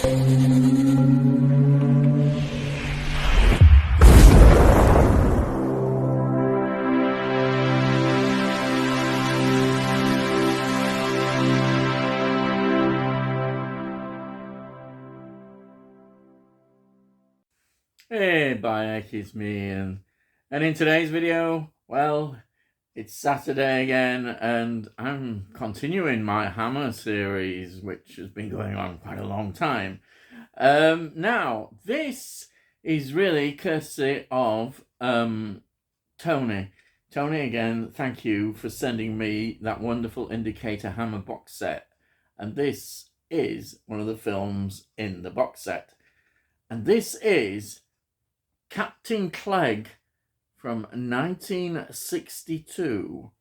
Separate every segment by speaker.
Speaker 1: Hey, Bayek, it's me, and in today's video, well, it's Saturday again, and I'm continuing my Hammer series, which has been going on quite a long time. Now, this is really courtesy of Tony. Tony, again, thank you for sending me that wonderful Indicator Hammer box set, and this is one of the films in the box set, and this is Captain Clegg from 1962.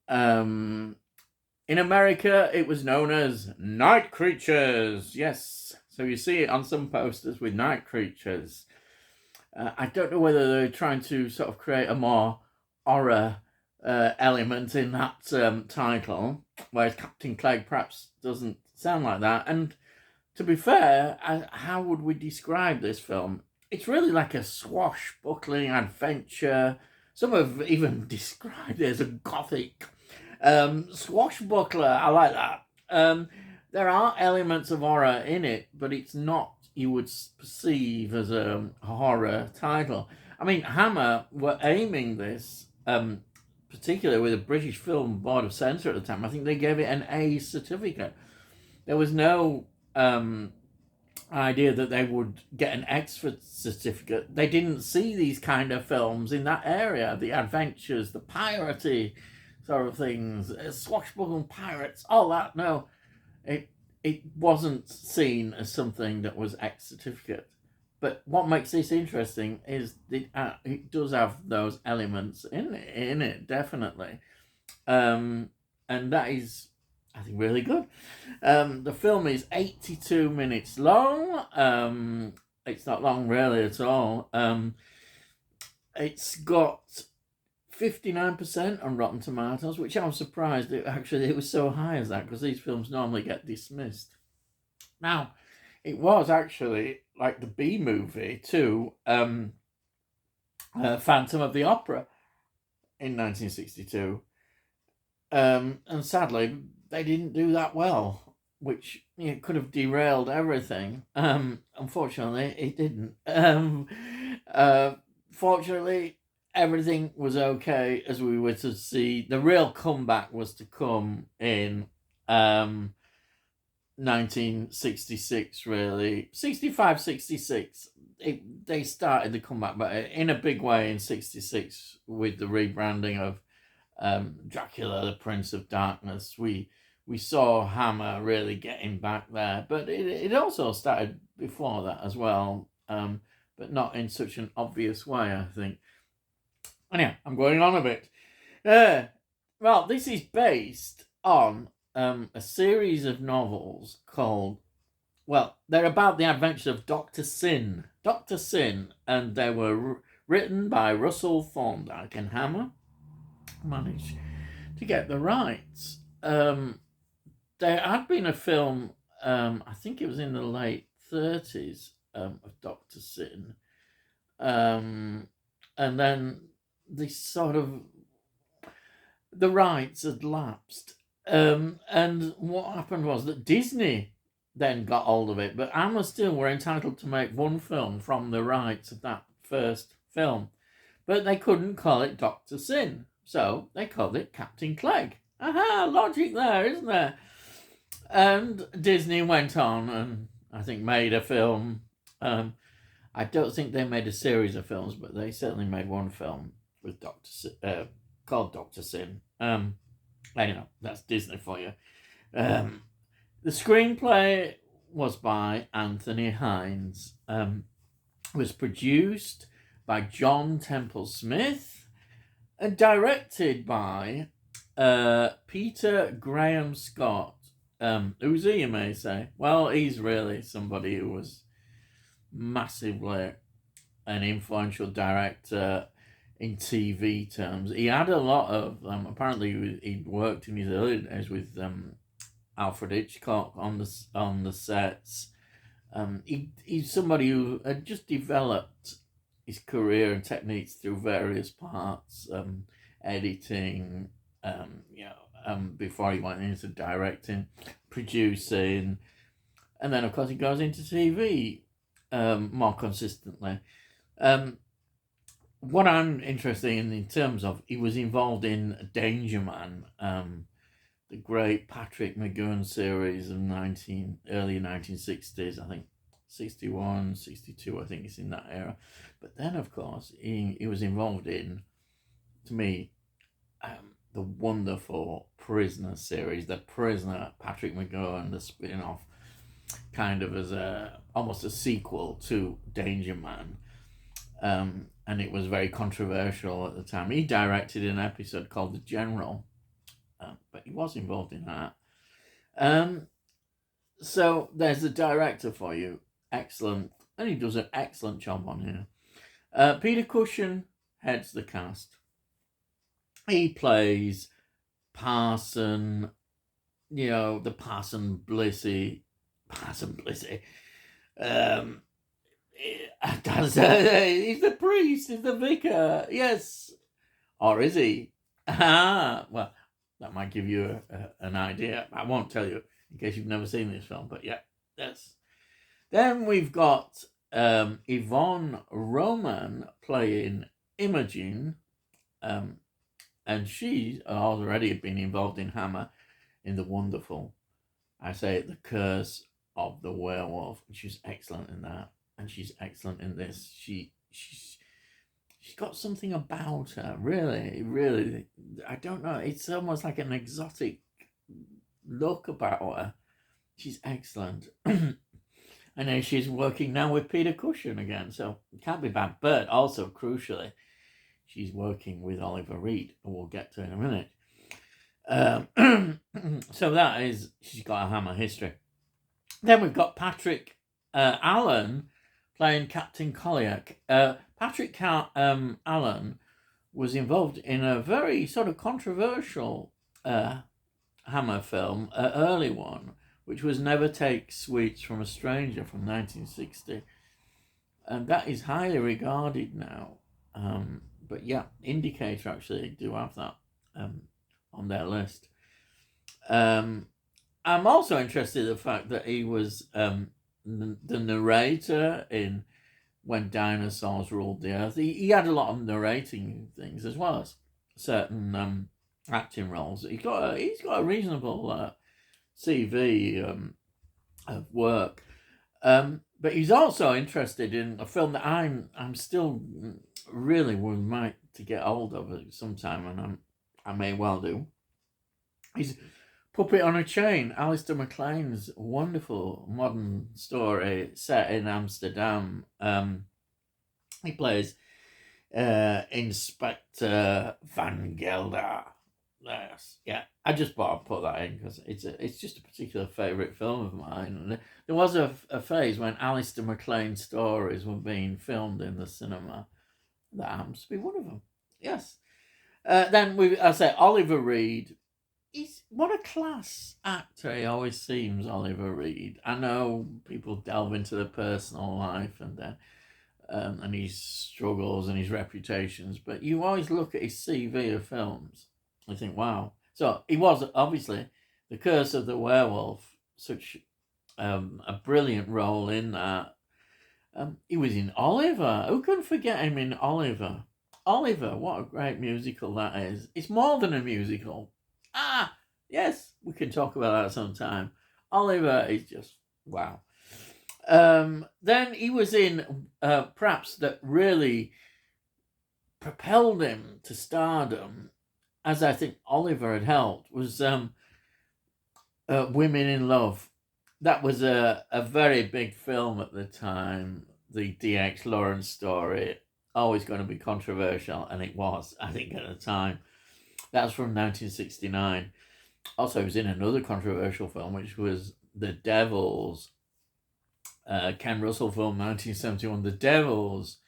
Speaker 1: In America, it was known as Night Creatures. Yes, so you see it on some posters with Night Creatures. I don't know whether they're trying to sort of create a more horror element in that title, whereas Captain Clegg perhaps doesn't sound like that. And to be fair, how would we describe this film? It's really like a swashbuckling adventure. Some have even described it as a gothic swashbuckler. I like that. There are elements of horror in it, but it's not you would perceive as a horror title. I mean, Hammer were aiming this, particularly with the British Film Board of Censor at the time. I think they gave it an A certificate. There was no idea that they would get an Exford certificate. They didn't see these kind of films in that area, the adventures, the piratey sort of things, swashbuckling pirates, all that. No, it wasn't seen as something that was X certificate. But what makes this interesting is it does have those elements in it definitely, and that is, I think, really good. The film is 82 minutes long. It's not long really at all. It's got 59% on Rotten Tomatoes, which I was surprised it was so high as that, because these films normally get dismissed. Now, it was actually like the B movie to Phantom of the Opera in 1962. And sadly, they didn't do that well, which could have derailed everything. Unfortunately, it didn't. Fortunately, everything was okay as we were to see. The real comeback was to come in 1966, really. 65, 66. They started the comeback, but in a big way in 66 with the rebranding of Dracula, the Prince of Darkness. We saw Hammer really getting back there, but it also started before that as well, but not in such an obvious way, I think. Anyhow, I'm going on a bit. Well, this is based on a series of novels called, well, they're about the adventures of Dr. Sin. Dr. Sin, and they were written by Russell Thorndike, and Hammer managed to get the rights. There had been a film, I think it was in the late 30s, of Dr. Sin. And then the rights had lapsed. And what happened was that Disney then got hold of it, but Hammer still were entitled to make one film from the rights of that first film. But they couldn't call it Dr. Sin, so they called it Captain Clegg. Aha, logic there, isn't there? And Disney went on and I think made a film. I don't think they made a series of films, but they certainly made one film with called Dr. Sin. Anyway, that's Disney for you. The screenplay was by Anthony Hines. Was produced by John Temple Smith and directed by Peter Graham Scott. Who's he, you may say? Well, he's really somebody who was massively an influential director in TV terms. He had a lot of, apparently he'd worked in his early days with Alfred Hitchcock on the sets. He's somebody who had just developed his career and techniques through various parts, editing, before he went into directing, producing, and then of course he goes into TV more consistently. What I'm interested in terms of, he was involved in Danger Man, the great Patrick McGowan series of early 1960s, I think 61, 62, I think it's in that era. But then, of course, he was involved in, to me, the wonderful Prisoner series, The Prisoner, Patrick McGowan, the spin-off, kind of as almost a sequel to Danger Man. And it was very controversial at the time. He directed an episode called The General, but he was involved in that. So there's the director for you. Excellent. And he does an excellent job on here. Peter Cushing heads the cast. He plays Parson, the Parson Blissey. He's the priest, he's the vicar, yes. Or is he? Well, that might give you an idea. I won't tell you in case you've never seen this film, but yeah, that's. Then we've got Yvonne Roman playing Imogen, and she's already been involved in Hammer in the wonderful, The Curse of the Werewolf. She's excellent in that, and she's excellent in this. She's got something about her, really. I don't know. It's almost like an exotic look about her. She's excellent. And then she's working now with Peter Cushing again, so it can't be bad. But also, crucially, she's working with Oliver Reed, who we'll get to in a minute. So she's got a Hammer history. Then we've got Patrick Allen playing Captain Clegg. Patrick Allen was involved in a very sort of controversial Hammer film, an early one, which was Never Take Sweets from a Stranger from 1960. And that is highly regarded now. But yeah, Indicator actually do have that on their list. I'm also interested in the fact that he was the narrator in When Dinosaurs Ruled the Earth. He had a lot of narrating things as well as certain acting roles. He's got a reasonable CV of work. But he's also interested in a film that I'm still really would like to get hold of it sometime, and I may well do. He's Puppet on a Chain, Alistair MacLean's wonderful modern story set in Amsterdam. He plays Inspector Van Gelder. Yes, yeah. I just thought I'd put that in because it's just a particular favourite film of mine. And there was a phase when Alistair MacLean stories were being filmed in the cinema. That happens to be one of them. Yes. Then Oliver Reed. What a class actor he always seems, Oliver Reed. I know people delve into the personal life and his struggles and his reputations, but you always look at his CV of films. I think, wow. So he was obviously The Curse of the Werewolf, such a brilliant role in that. He was in Oliver. Who can forget him in Oliver? Oliver, what a great musical that is. It's more than a musical. Yes, we can talk about that sometime. Oliver is just, wow. Then he was in, perhaps that really propelled him to stardom, as I think Oliver had helped, was Women in Love. That was a very big film at the time, the D.X. Lawrence story. Always going to be controversial, and it was, I think, at the time. That was from 1969. Also, he was in another controversial film, which was The Devils. Ken Russell film, 1971. The Devils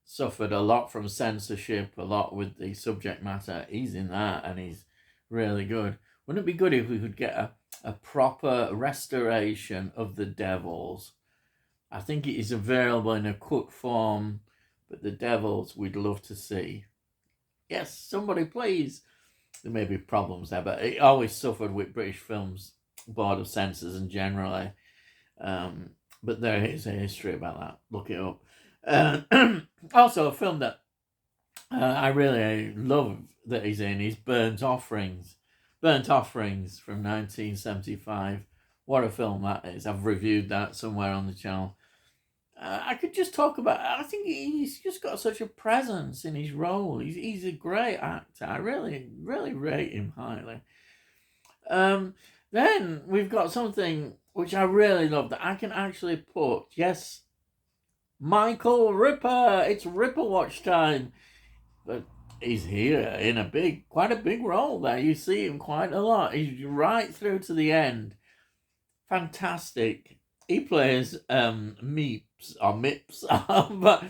Speaker 1: suffered a lot from censorship, a lot with the subject matter. He's in that, and he's really good. Wouldn't it be good if we could get a proper restoration of The Devils I think it is available in a cut form, but The Devils we'd love to see. Yes, somebody please. There may be problems there, but it always suffered with British Films Board of Censors and generally. But there is a history about that. Look it up. Also, a film that I really love that he's in is Burnt Offerings. Burnt Offerings from 1975. What a film that is. I've reviewed that somewhere on the channel. I could just talk about. I think he's just got such a presence in his role. He's a great actor. I really rate him highly. Then we've got something which I really love that I can actually put. Yes, Michael Ripper. It's Ripper watch time, but he's here in quite a big role there. You see him quite a lot. He's right through to the end. Fantastic. He plays Meeps or Mips, but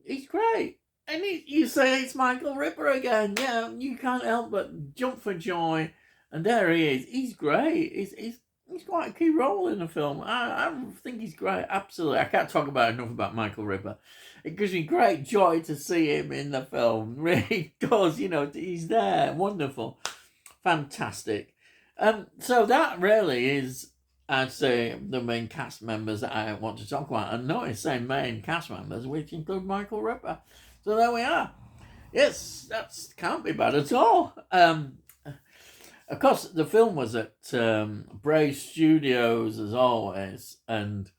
Speaker 1: he's great. And you say it's Michael Ripper again. Yeah, you can't help but jump for joy. And there he is. He's great. He's quite a key role in the film. I think he's great. Absolutely. I can't talk about enough about Michael Ripper. It gives me great joy to see him in the film. Really does. He's there. Wonderful. Fantastic. So that really is, I'd say, the main cast members that I want to talk about. And notice saying main cast members, which include Michael Ripper. So there we are. Yes, that can't be bad at all. Of course, the film was at Bray Studios, as always, and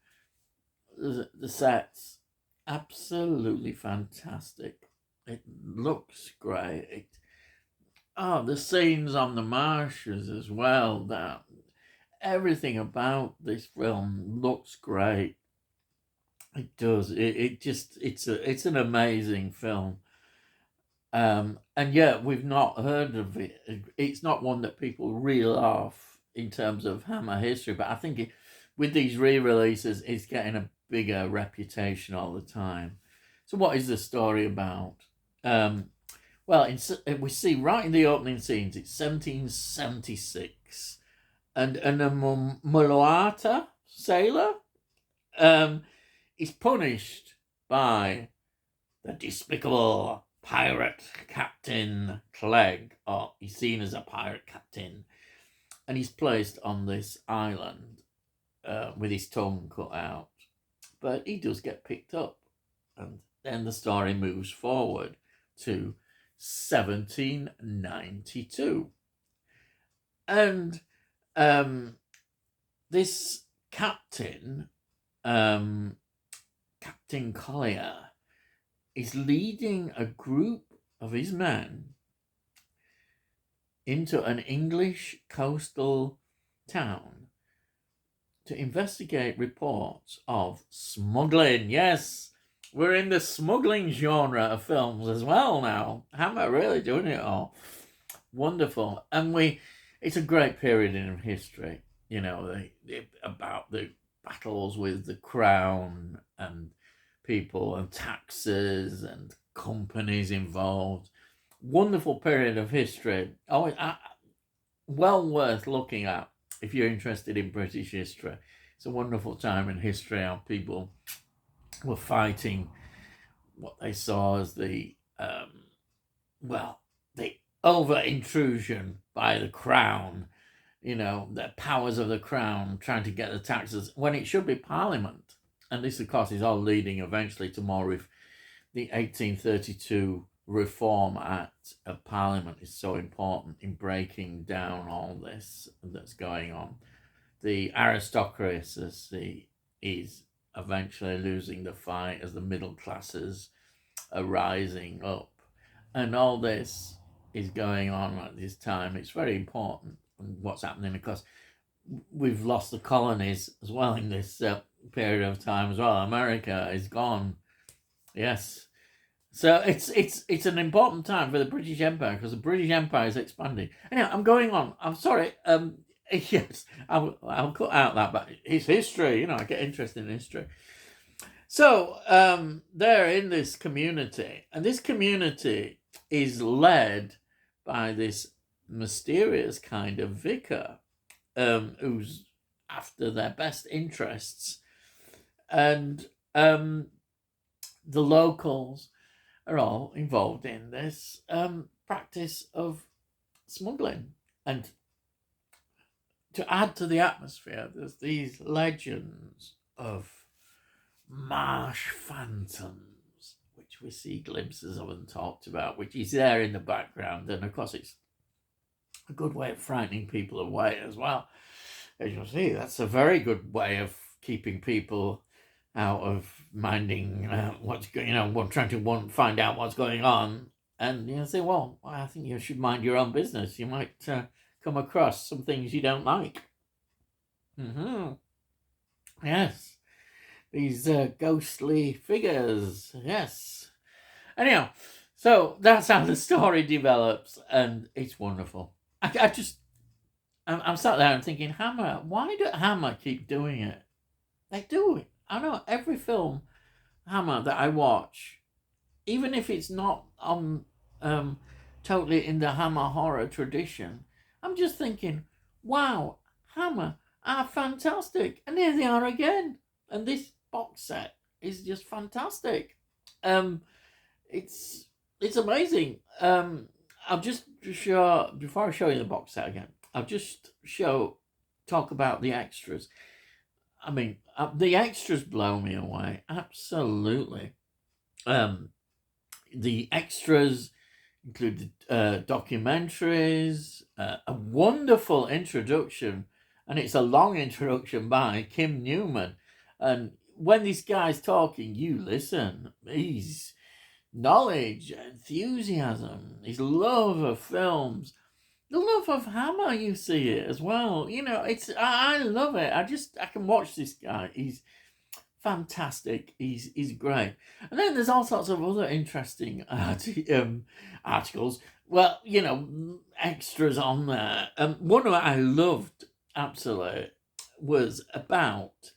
Speaker 1: the sets, absolutely fantastic. It looks great. The scenes on the marshes as well, everything about this film looks great. It does. It's an amazing film. And yet we've not heard of it. It's not one that people reel off in terms of Hammer history, but I think with these re-releases, it's getting a bigger reputation all the time. So what is the story about? Well, we see right in the opening scenes, it's 1776, and a Mulatto sailor is punished by the despicable pirate Captain Clegg, or he's seen as a pirate captain, and he's placed on this island with his tongue cut out. But he does get picked up, and then the story moves forward to 1792. And this captain, Captain Collier, is leading a group of his men into an English coastal town to investigate reports of smuggling. Yes, we're in the smuggling genre of films as well now. Hammer really doing it all. Wonderful. And it's a great period in history, about the battles with the crown and people and taxes and companies involved. Wonderful period of history. Well worth looking at if you're interested in British history. It's a wonderful time in history how people were fighting what they saw as the over intrusion by the crown, the powers of the crown trying to get the taxes when it should be Parliament. And this, of course, is all leading eventually to more of the 1832 Reform Act of Parliament is so important in breaking down all this that's going on. The aristocracy is eventually losing the fight as the middle classes are rising up. And all this is going on at this time. It's very important what's happening. Of course, we've lost the colonies as well in this period of time as well. America is gone. Yes. So it's an important time for the British Empire because the British Empire is expanding. Anyway, I'm going on. I'm sorry. Yes, I'll cut out that, but it's history. I get interested in history. So they're in this community, and this community is led by this mysterious kind of vicar who's after their best interests. And the locals are all involved in this practice of smuggling. And to add to the atmosphere, there's these legends of marsh phantoms, which we see glimpses of and talked about, which is there in the background. And of course, it's a good way of frightening people away as well. As you'll see, that's a very good way of keeping people out of minding what's going, trying to find out what's going on. And say, well, I think you should mind your own business. You might come across some things you don't like. Yes, these ghostly figures. Yes. Anyhow, so that's how the story develops, and it's wonderful. I'm sat there and thinking, Hammer, why do Hammer keep doing it? They do it. I know every film Hammer that I watch, even if it's not on totally in the Hammer horror tradition, I'm just thinking, wow, Hammer are fantastic, and here they are again. And this box set is just fantastic. It's amazing. I'll just show, before I show you the box set again, I'll just talk about the extras. I mean, the extras blow me away. Absolutely. The extras include documentaries, a wonderful introduction, and it's a long introduction by Kim Newman. And when this guy's talking, you listen. His knowledge, enthusiasm, his love of films, the love of Hammer, you see it as well. I love it. I can watch this guy. He's fantastic. He's great. And then there's all sorts of other interesting articles. Well, extras on there. One of I loved absolutely was about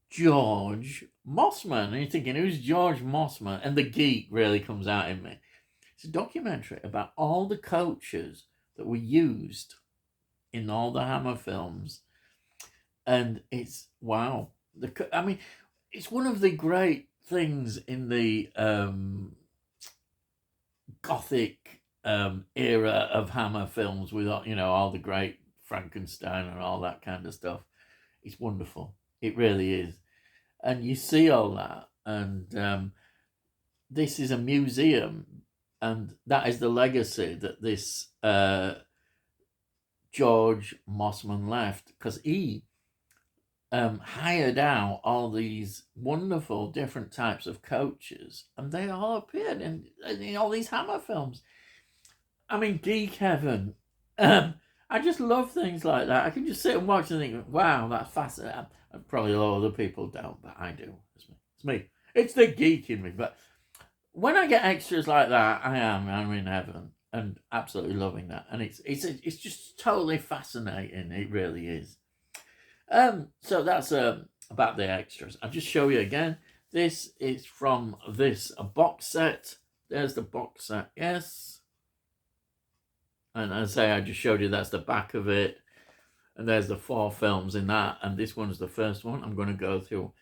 Speaker 1: George Mossman. And you're thinking, who's George Mossman? And the geek really comes out in me. It's a documentary about all the coaches that were used in all the Hammer films. And it's, wow. It's one of the great things in the Gothic era of Hammer films with, all the great Frankenstein and all that kind of stuff. It's wonderful. It really is. And you see all that. And this is a museum. And that is the legacy that this George Mossman left, because he hired out all these wonderful different types of coaches, and they all appeared in all these Hammer films. I mean, geek heaven. I just love things like that. I can just sit and watch and think, wow, that's fascinating. Probably a lot of other people don't, but I do. It's me. It's the geek in me. But when I get extras like that, I'm in heaven and absolutely loving that. And it's just totally fascinating. It really is. So that's about the extras. I'll just show you again. This is from this box set. There's the box set. Yes. And as I say, I just showed you that's the back of it. And there's the 4 films in that. And this one's the first one. I'm going to go through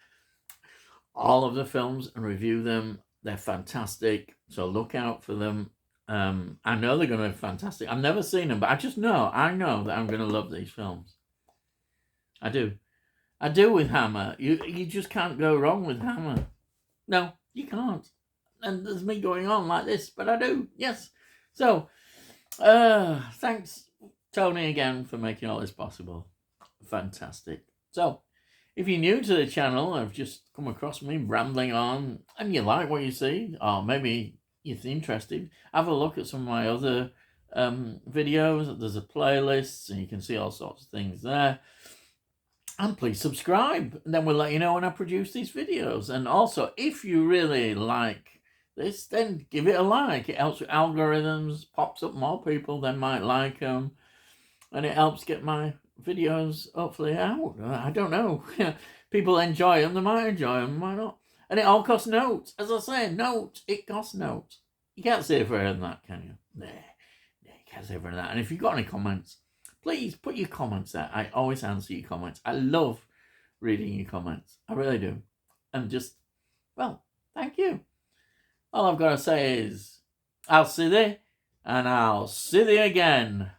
Speaker 1: all of the films and review them. They're fantastic. So look out for them. I know they're going to be fantastic. I've never seen them, but I know that I'm going to love these films. I do with Hammer. You just can't go wrong with Hammer. No, you can't. And there's me going on like this, but I do. Yes. So, thanks, Tony, again for making all this possible. Fantastic. So, if you're new to the channel, I've just come across me rambling on, and you like what you see, or maybe you're interested, have a look at some of my other videos. There's a playlist, and you can see all sorts of things there. And please subscribe, and then we'll let you know when I produce these videos. And also, if you really like this, then give it a like. It helps with algorithms, pops up more people that might like them, and it helps get my videos hopefully out. I don't know. People enjoy them, they might enjoy them, might not. And it all costs notes. As I say, notes. It costs notes. You can't say further than that, can you? Nah, you can't say further than that. And if you've got any comments, please put your comments there. I always answer your comments. I love reading your comments. I really do. And just, well, thank you. All I've got to say is, I'll see thee, and I'll see thee again.